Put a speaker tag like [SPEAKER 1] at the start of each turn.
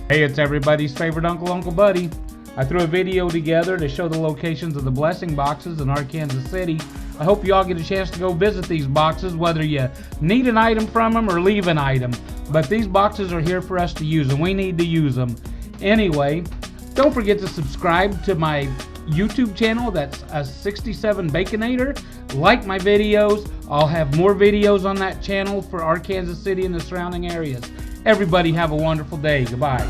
[SPEAKER 1] Hey, it's everybody's favorite Uncle Buddy. I threw a video together to show the locations of the blessing boxes in Arkansas City. I hope you all get a chance to go visit these boxes, whether you need an item from them or leave an item. But these boxes are here for us to use, and we need to use them. Anyway, don't forget to subscribe to my YouTube channel. That's a 67 Baconator. Like my videos. I'll have more videos on that channel for Arkansas City and the surrounding areas. Everybody have a wonderful day. Goodbye.